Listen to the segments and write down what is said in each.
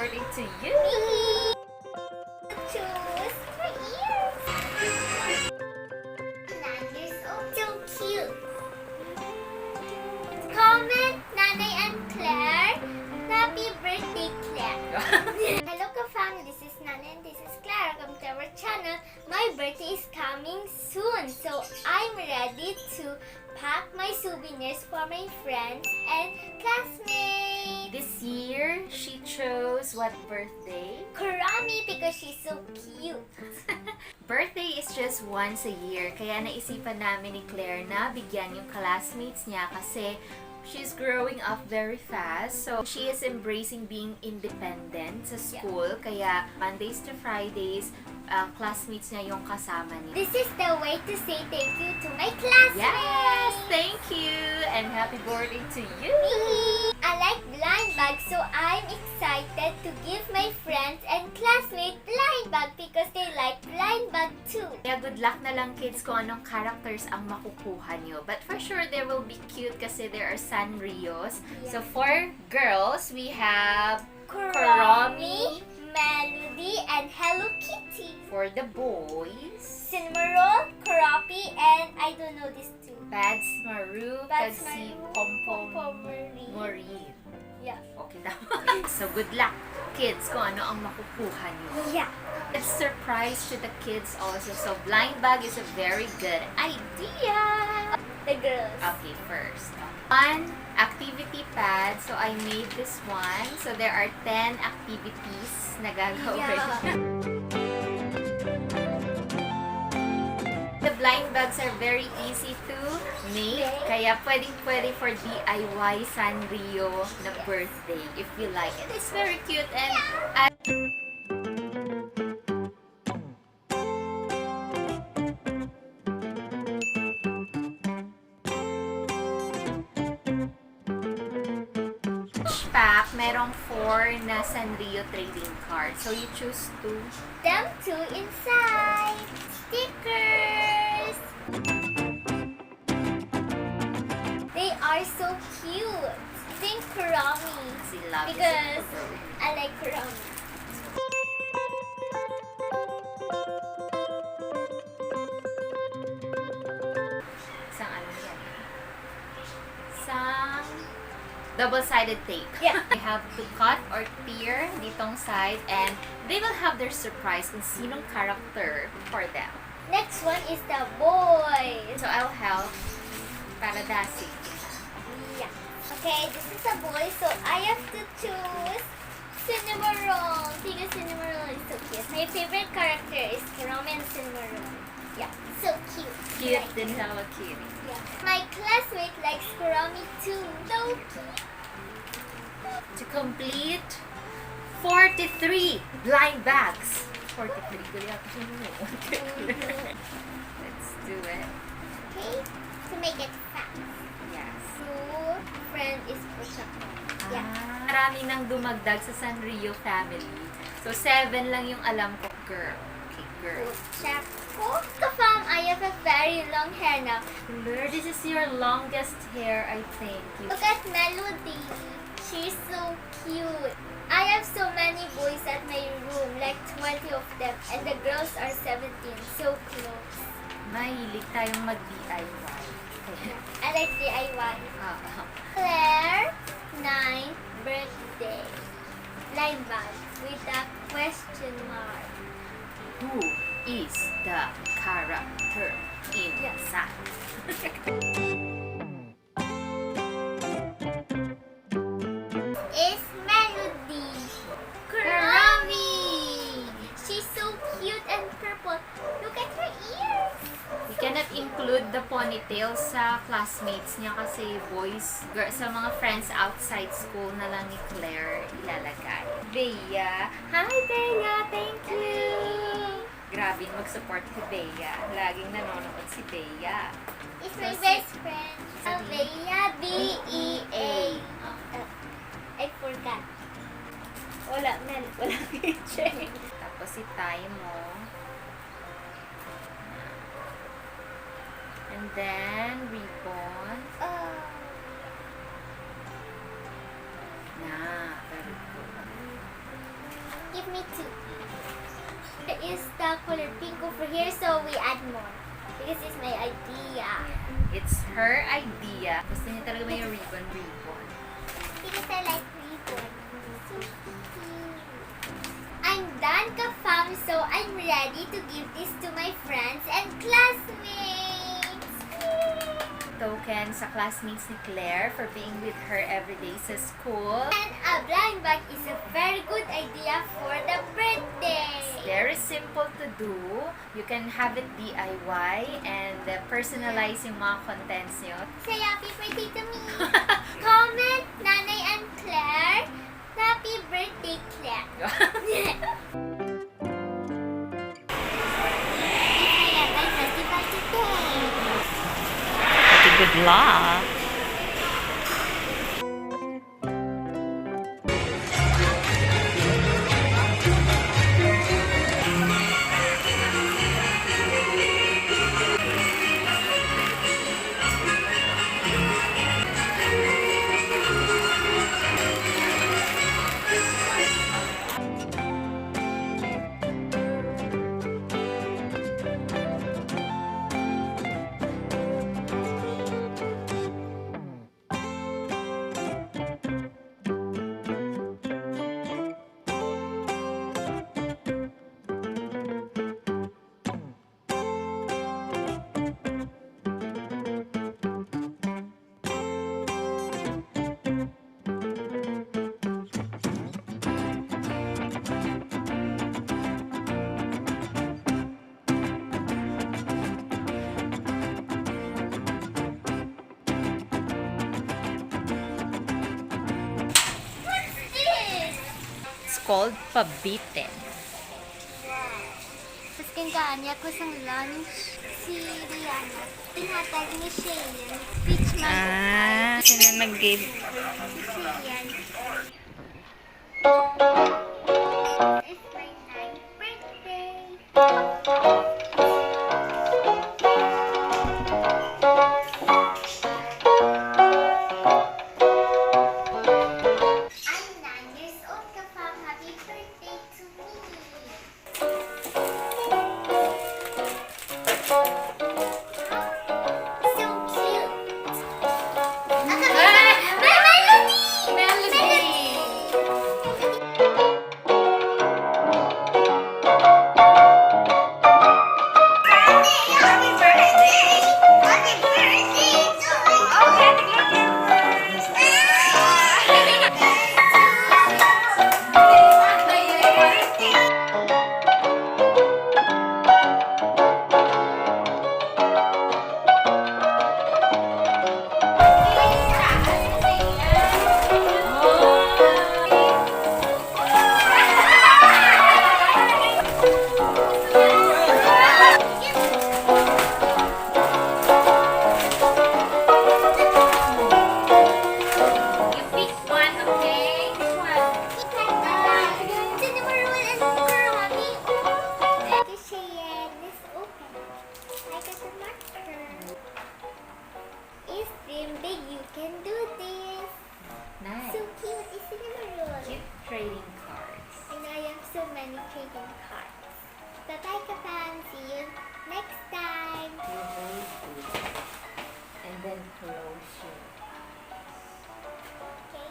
birthday to you! Choose her ears. 9 years old. So cute. Comment, Nanay and Claire. Happy birthday, Claire. Hello, KaFam. This is Nanay and this is Claire. Welcome to our channel. My birthday is coming soon. So I'm ready to pack my souvenirs for my friends and classmates. This year, she chose what birthday? Kuromi because she's so cute. Birthday is just once a year, kaya naisipan namin ni Claire na bigyan yung classmates niya kasi she's growing up very fast. So, she is embracing being independent sa school. Kaya, Mondays to Fridays, classmates niya yung kasama niya. This is the way to say thank you to my classmates. Yes! Thank you! And happy birthday to you! I like blind bag, so I'm excited to give my friends and classmates blind bag because they like blind bag too. Kaya good luck na lang kids kung anong characters ang makukuha nyo. But for sure, they will be cute kasi there are Sanrios. Yeah. So for girls, we have Kuromi, Melody, and Hello Kitty. For the boys, Cinnamon, Kuromi, and I don't know this two. Bads Maru, Bads Kadsi, Maru, Pompom, Pompomery. Maureen. Yeah. Okay na. So good luck kids kung ano ang makukuha nyo. Yeah. It's surprise to the kids also. So blind bag is a very good idea. The girls. Okay, first. One activity pad. So I made this one. So there are 10 activities na gagawin. Yeah. The blind bags are very easy to make. Kaya pwedeng-pwede for DIY Sanrio na birthday if you like it. It's very cute and pack, merong 4 na Sanrio trading card. So you choose 2. Them two inside. Stickers. They are so cute. Think Kuromi. Kasi love is Because super. I like Kuromi. Isang ano yan? Isang double-sided tape. Yeah. They have to cut or tear ditong side and they will have their surprise kung sinong character for them. Next one is the boys. So I'll help para dasi. Yeah. Okay, this is a boy, so I have to choose Cinnamon. Because Cinnamon is so cute. My favorite character is Kuromi and Cinnamon. Yeah, so cute. Cute Like din it. Hello Kitty. Yeah. My classmate likes Kuromi too. So cute. To complete 43 blind bags. 43. Good luck. Let's do it. Okay, to make it fast. Yes. So, friend is protected. Yeah. Marami nang dumagdag sa Sanrio family. So, 7 lang yung alam ko, girl. Okay, girl. Check. KaFam, I have a very long hair now. Claire, this is your longest hair, I think. Look at Melody. She's so cute. I have so many boys at my room, like 20 of them, and the girls are 17, so close. Mahilig tayong mag-DIY. I like DIY. Ah, Claire, 9th birthday. Line bag with a question mark. Who is the character inside? Is Melody. Kuromi. She's so cute and purple. Look at her ears. We cannot include the ponytail sa classmates niya kasi boys, sa mga friends outside school na lang ni Claire ilalagay. Bea. Hi, Bea! Thank you! Grabe mag-support si Bea. Laging nanonood si Bea. It's my best friend. Bea, B-E-A. I forgot. Wala, Mel. Wala picture. Tapos si Tay mo. And then, ribbon. Na, very good. Give me two. There is the color pink over here, so we add more. This is my idea. It's her idea. Gusto niya talaga may ribbon. Because I like ribbon. So cute. I'm done, KaFam, so I'm ready to give this to my friends and classmates. Token sa classmates ni Claire for being with her every day sa school. And a blind bag is a very good idea for the birthday. Very simple to do. You can have it DIY and personalize yung mga contents nyo. Say happy birthday to me. Comment Nanay and Claire. Happy birthday, Claire. Festival today. Good luck! Called pabitin. Tapos kanya ko sa lunch si Rihanna. Tinatag ni Shane. Speech man. Sino nag-give? Shane. It's my 9th birthday. I'm 9 years old, KaFam. Happy birthday to me. So cute. trading cards. And I have so many trading cards. Bye-bye, KaFam. See you next time. You hold it and then close your Okay?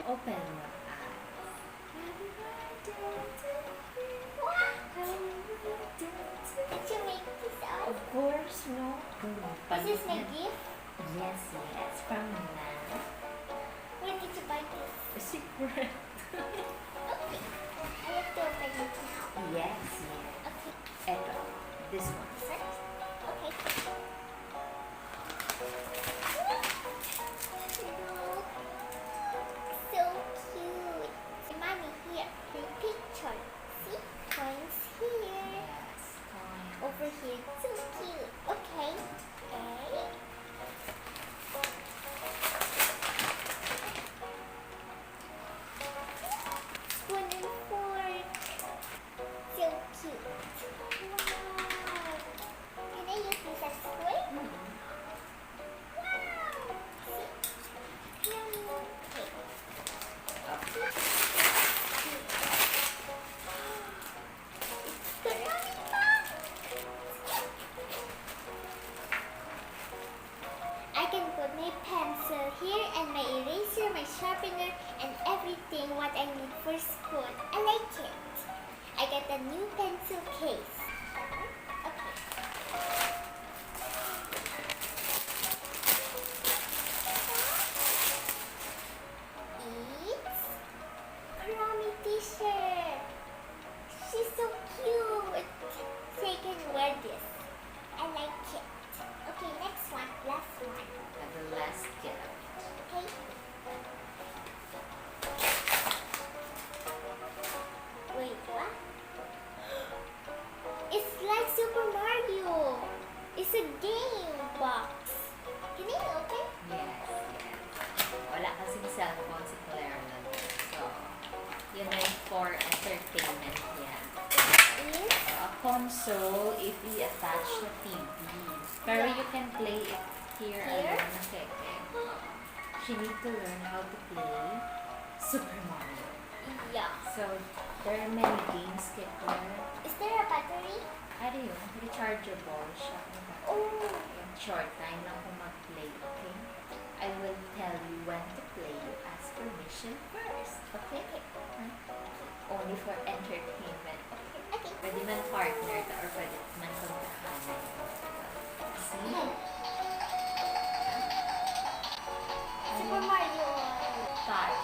open your Did you make this eyes. up? Of course, no. This is my gift. Yes, yes, from Nana. Where did you buy this? A secret. Okay. I have to open it now. Yes, yes. Okay. Eto, this one. First? Okay. So cute. The money here. The picture. See? Coins here. Yes. Over here. So cute. Okay. Okay. Spoon and fork. So cute. Wow. Can I use this as spoon? my pencil here and my eraser, my sharpener, and everything what I need for school. I like it. I got a new pencil case. Okay. It's Kuromi t-shirt. She's so cute. So I can wear this. I like it. Okay, next one. Last one. At the last gift. Okay. Wait, what? It's like Super Mario. It's a game box. Can I open? Yes, yes. Wala kasing cellphone si Claire na doon. So, yun ay for entertainment yan. Is So, a console if i-attach na TV. Pero you can play it here Here? alone na keke. She need to learn how to play Super Mario. yeah. So, there are many games kay Claire. Is there a battery? Ano yun? Rechargeable siya. Oh. Yung short time lang kung mag-play, okay? I will tell you when to play. You ask permission first, okay? Only for entertainment, okay? Okay. Pwede man partner ka or pwede man pagkahanay. See? Super Mario. Start.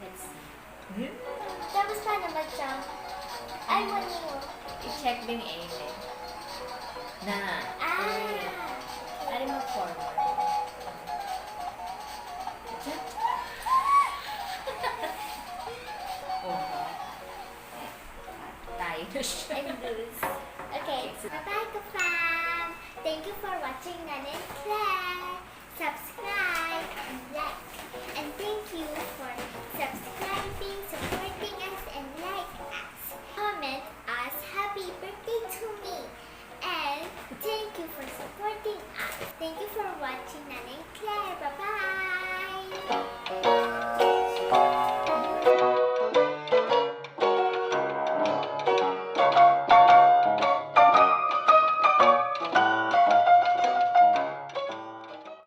Let's see. Tapos paano mag-jump? I want you. I-check din aiming. Na. Ano mo forward? Jump. Oh, God. Tayo na siya. And lose. Okay. Bye-bye, KaFam. Thank you for watching Nanay and Claire. Subscribe and like. And thank you for subscribing,